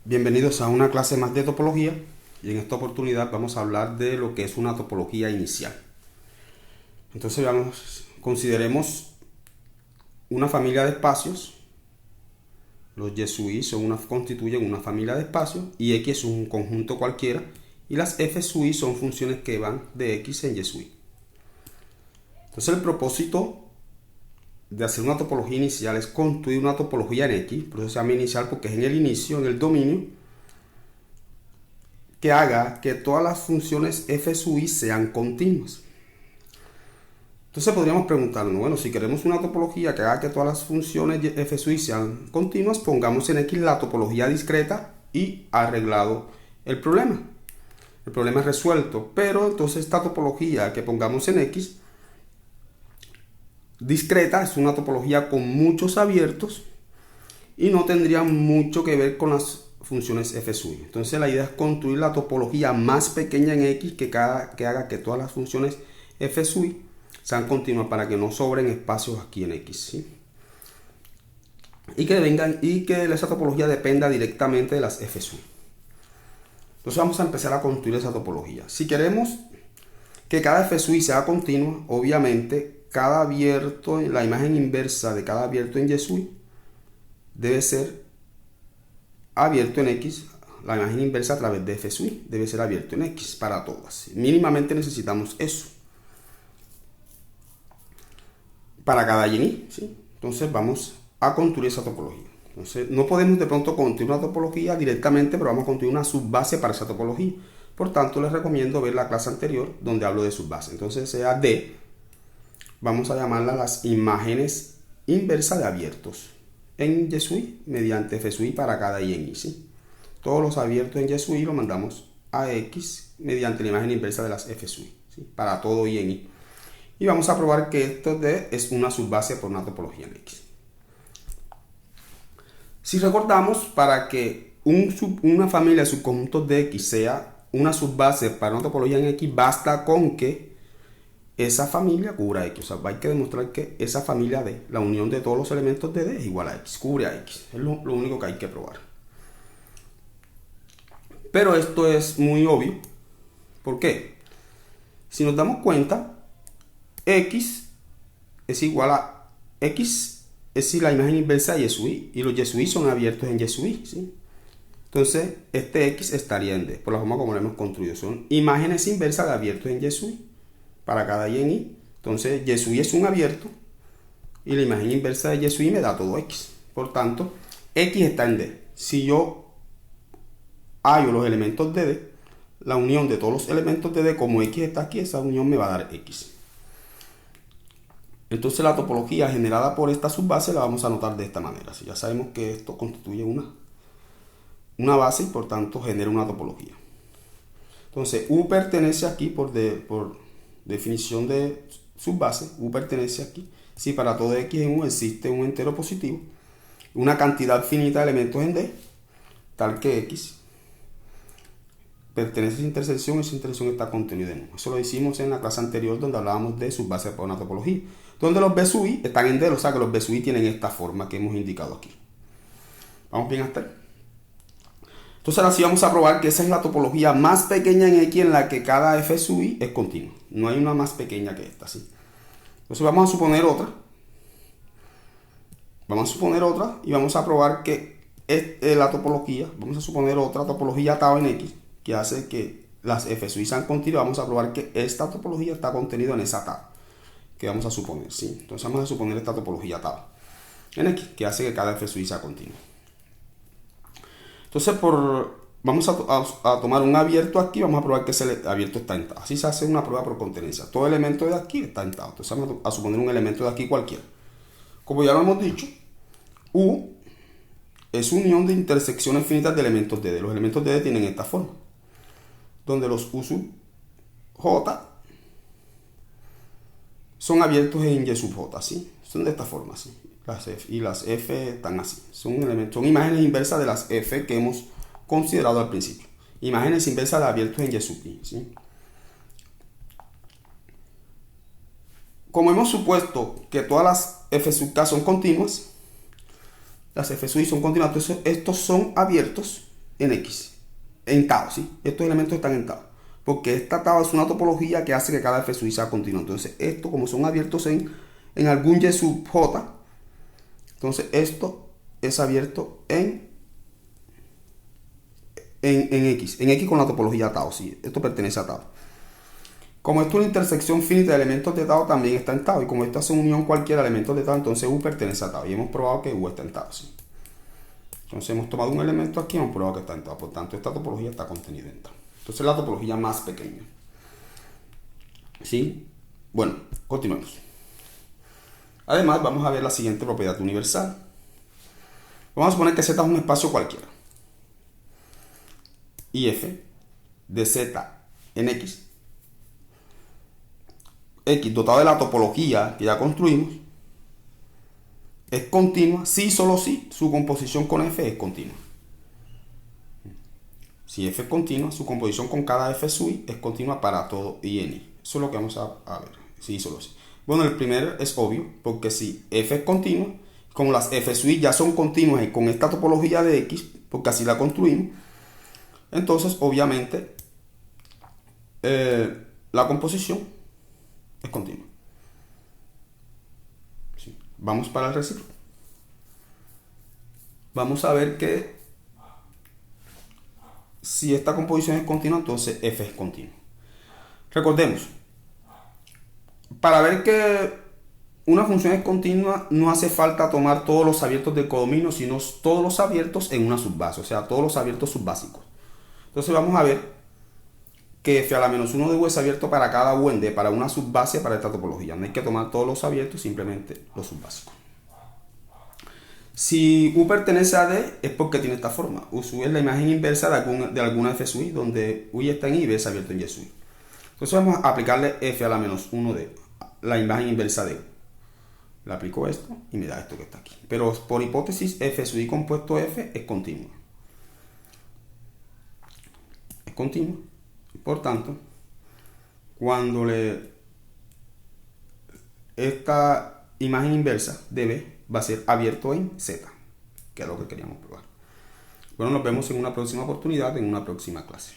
Bienvenidos a una clase más de topología y en esta oportunidad vamos a hablar de lo que es una topología inicial. Entonces consideremos una familia de espacios. Los Y sui constituyen una familia de espacios y X es un conjunto cualquiera y las F sui son funciones que van de X en Y sui. Entonces el propósito de hacer una topología inicial es construir una topología en X, por eso se llama inicial porque es en el inicio, en el dominio, que haga que todas las funciones F sui sean continuas. Entonces podríamos preguntarnos, bueno, si queremos una topología que haga que todas las funciones F sui sean continuas, pongamos en X la topología discreta y arreglado el problema. El problema es resuelto, pero entonces esta topología que pongamos en X discreta es una topología con muchos abiertos y no tendría mucho que ver con las funciones F sui. Entonces la idea es construir la topología más pequeña en X que haga que todas las funciones F sui sean continuas para que no sobren espacios aquí en X, ¿sí? Y que esa topología dependa directamente de las F sui. Entonces vamos a empezar a construir esa topología. Si queremos que cada F sui sea continua, obviamente cada abierto, la imagen inversa de cada abierto en Y sui debe ser abierto en X, la imagen inversa a través de F sui debe ser abierto en X para todas. Mínimamente necesitamos eso para cada Y, ¿sí? Entonces vamos a construir esa topología. Entonces no podemos de pronto construir una topología directamente, pero vamos a construir una subbase para esa topología. Por tanto, les recomiendo ver la clase anterior donde hablo de subbase. Entonces sea D, vamos a llamarla las imágenes inversas de abiertos en Y sui mediante F sui para cada Y en Y, ¿sí? Todos los abiertos en Y sui los mandamos a X mediante la imagen inversa de las F sui, ¿sí? Para todo Y en Y. Y vamos a probar que esto D es una subbase por una topología en X. Si recordamos, para que una familia de subconjuntos de X sea una subbase para una topología en X, basta con que esa familia cubra X. O sea, hay que demostrar que esa familia D, la unión de todos los elementos de D es igual a X, cubre a X. Es lo único que hay que probar. Pero esto es muy obvio. ¿Por qué? Si nos damos cuenta, X es igual a X es la imagen inversa de Y sui y los Y sui son abiertos en Y sui, ¿sí? Entonces este X estaría en D, por la forma como lo hemos construido. Son imágenes inversas de abiertos en Y sui para cada Y en Y. Entonces Y sui es un abierto y la imagen inversa de Y sui me da todo X. Por tanto, X está en D. Si yo hallo los elementos de D, la unión de todos los elementos de D, como X está aquí, esa unión me va a dar X. Entonces la topología generada por esta subbase la vamos a anotar de esta manera. Si ya sabemos que esto constituye una base y por tanto genera una topología. Entonces U pertenece aquí por definición de subbase. U pertenece aquí si para todo X en U existe un entero positivo, una cantidad finita de elementos en D, tal que X pertenece a esa intersección está contenida en U. Eso lo hicimos en la clase anterior donde hablábamos de subbase para una topología, donde los B sui están en D, o sea que los B sui tienen esta forma que hemos indicado aquí. ¿Vamos bien hasta ahí? Entonces ahora sí vamos a probar que esa es la topología más pequeña en X en la que cada F sui es continua. No hay una más pequeña que esta, ¿sí? Entonces vamos a suponer otra. Vamos a suponer otra y vamos a probar que la topología, vamos a suponer otra topología tau en X que hace que las F sui sean continuas. Vamos a probar que esta topología está contenida en esa tau que vamos a suponer, ¿sí? Entonces vamos a suponer esta topología tau en X que hace que cada F sui sea continua. Entonces vamos a tomar un abierto aquí, vamos a probar que ese abierto está en tau. Así se hace una prueba por contenencia. Todo elemento de aquí está en tau. Entonces vamos a suponer un elemento de aquí cualquiera. Como ya lo hemos dicho, U es unión de intersecciones finitas de elementos de D. Los elementos de D tienen esta forma, donde los U sub J son abiertos en Y sub J, ¿sí? Son de esta forma, ¿sí? Las F están así. Son imágenes inversas de las F que hemos considerado al principio. Imágenes inversas de abiertos en Y sub I, ¿sí? Como hemos supuesto que todas las F sub K son continuas, las F sui son continuas, entonces estos son abiertos en X, en tau, ¿sí? Estos elementos están en tau, porque esta tau es una topología que hace que cada f sub i sea continuo. Entonces, esto, como son abiertos en algún y sub j, entonces esto es abierto en X con la topología tau, ¿sí? Esto pertenece a tau. Como esto es una intersección finita de elementos de tau, también está en tau. Y como esta es una unión cualquiera de elementos de tau, entonces U pertenece a tau. Y hemos probado que U está en tau, ¿sí? Entonces hemos tomado un elemento aquí y hemos probado que está en tau. Por tanto, esta topología está contenida en tau. Entonces, la topología más pequeña, ¿sí? Bueno, continuemos. Además, vamos a ver la siguiente propiedad universal. Vamos a suponer que Z es un espacio cualquiera. Y f de Z en X dotado de la topología que ya construimos es continua si solo si su composición con f es continua. Si f es continua, su composición con cada f sub i es continua para todo i en i. Eso es lo que vamos a ver. Si solo si. Bueno, el primero es obvio, porque si f es continua, como las f sub i ya son continuas y con esta topología de x, porque así la construimos, entonces obviamente la composición es continua. ¿Sí? Vamos para el recíproco. Vamos a ver que si esta composición es continua, entonces f es continua. Recordemos, para ver que una función es continua, no hace falta tomar todos los abiertos del codominio, sino todos los abiertos en una subbase, o sea, todos los abiertos subbásicos. Entonces vamos a ver que f a la menos 1 de u es abierto para cada u en d, para una subbase para esta topología. No hay que tomar todos los abiertos, simplemente los subbásicos. Si u pertenece a d, es porque tiene esta forma. U sub es la imagen inversa de alguna f sub i, donde u está en i y b es abierto en y sub i. Entonces vamos a aplicarle f a la menos 1 de la imagen inversa de u. Le aplico esto y me da esto que está aquí. Pero por hipótesis, f sub i compuesto f es continuo. Es continuo. Por tanto, cuando esta imagen inversa de b va a ser abierto en z, que es lo que queríamos probar. Bueno, nos vemos en una próxima oportunidad, en una próxima clase.